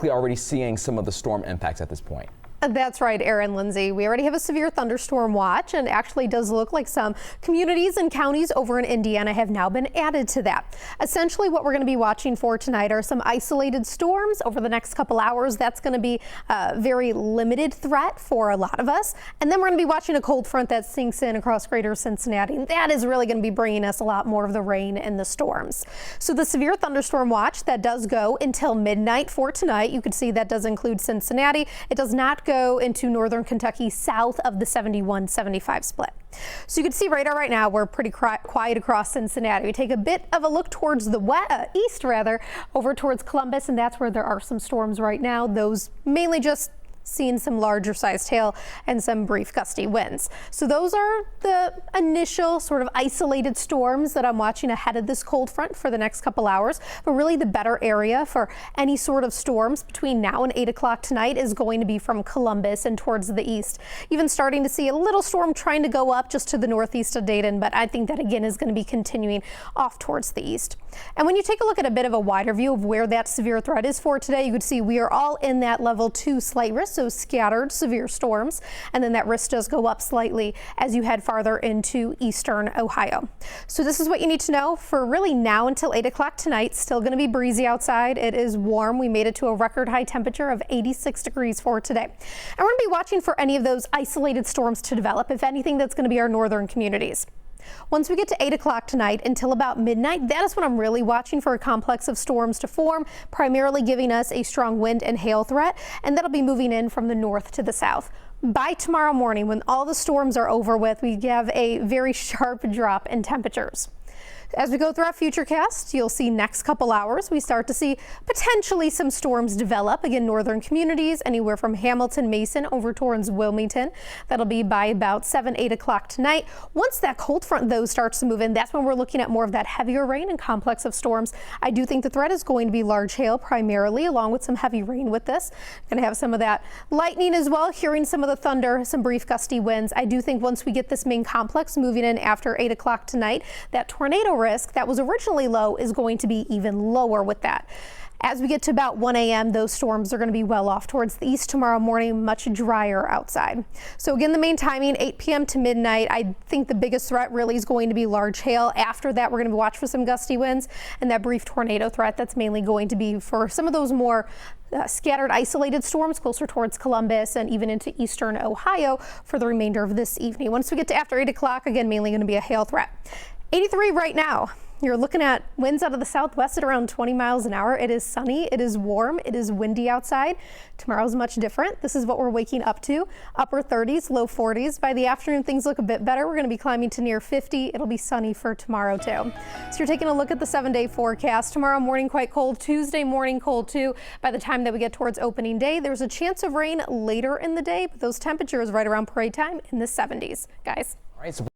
already seeing some of the storm impacts at this point. That's right, Aaron, Lindsay. We already have a severe thunderstorm watch, and actually does look like some communities and counties over in Indiana have now been added to that. Essentially, what we're going to be watching for tonight are some isolated storms over the next couple hours. That's going to be a very limited threat for a lot of us. And then we're going to be watching a cold front that sinks in across Greater Cincinnati. And that is really going to be bringing us a lot more of the rain and the storms. So the severe thunderstorm watch that does go until midnight for tonight. You can see that does include Cincinnati. It does not go into northern Kentucky south of the 71-75 split. So you can see radar right now, we're pretty quiet across Cincinnati. We take a bit of a look towards the east over towards Columbus, and that's where there are some storms right now. Those mainly just seeing some larger sized hail and some brief gusty winds. So those are the initial sort of isolated storms that I'm watching ahead of this cold front for the next couple hours. But really the better area for any sort of storms between now and 8 o'clock tonight is going to be from Columbus and towards the east. Even starting to see a little storm trying to go up just to the northeast of Dayton, but I think that again is going to be continuing off towards the east. And when you take a look at a bit of a wider view of where that severe threat is for today, you can see we are all in that level 2 slight risk. So scattered severe storms, and then that risk does go up slightly as you head farther into eastern Ohio. So this is what you need to know for really now until 8 o'clock tonight. Still going to be breezy outside. It is warm. We made it to a record high temperature of 86 degrees for today. And we're going to be watching for any of those isolated storms to develop. If anything, that's going to be our northern communities. Once we get to 8 o'clock tonight until about midnight, that is when I'm really watching for a complex of storms to form, primarily giving us a strong wind and hail threat, and that'll be moving in from the north to the south. By tomorrow morning, when all the storms are over with, we have a very sharp drop in temperatures. As we go through our futurecast, you'll see next couple hours we start to see potentially some storms develop. Again, northern communities anywhere from Hamilton, Mason over towards Wilmington. That'll be by about 7-8 o'clock tonight. Once that cold front though starts to move in, that's when we're looking at more of that heavier rain and complex of storms. I do think the threat is going to be large hail primarily, along with some heavy rain with this. Going to have some of that lightning as well, hearing some of the thunder, some brief gusty winds. I do think once we get this main complex moving in after 8 o'clock tonight, that tornado risk that was originally low is going to be even lower with that. As we get to about 1 a.m., those storms are going to be well off towards the east tomorrow morning, much drier outside. So again, the main timing, 8 p.m. to midnight. I think the biggest threat really is going to be large hail. After that, we're going to watch for some gusty winds and that brief tornado threat. That's mainly going to be for some of those more scattered isolated storms closer towards Columbus and even into eastern Ohio for the remainder of this evening. Once we get to after 8 o'clock, again, mainly going to be a hail threat. 83 right now. You're looking at winds out of the southwest at around 20 miles an hour. It is sunny, it is warm, it is windy outside. Tomorrow's much different. This is what we're waking up to. Upper 30s, low 40s. By the afternoon, things look a bit better. We're going to be climbing to near 50. It'll be sunny for tomorrow too. So you're taking a look at the 7-day forecast. Tomorrow morning quite cold. Tuesday morning cold too. By the time that we get towards opening day, there's a chance of rain later in the day, but those temperatures right around parade time in the 70s. Guys. All right, so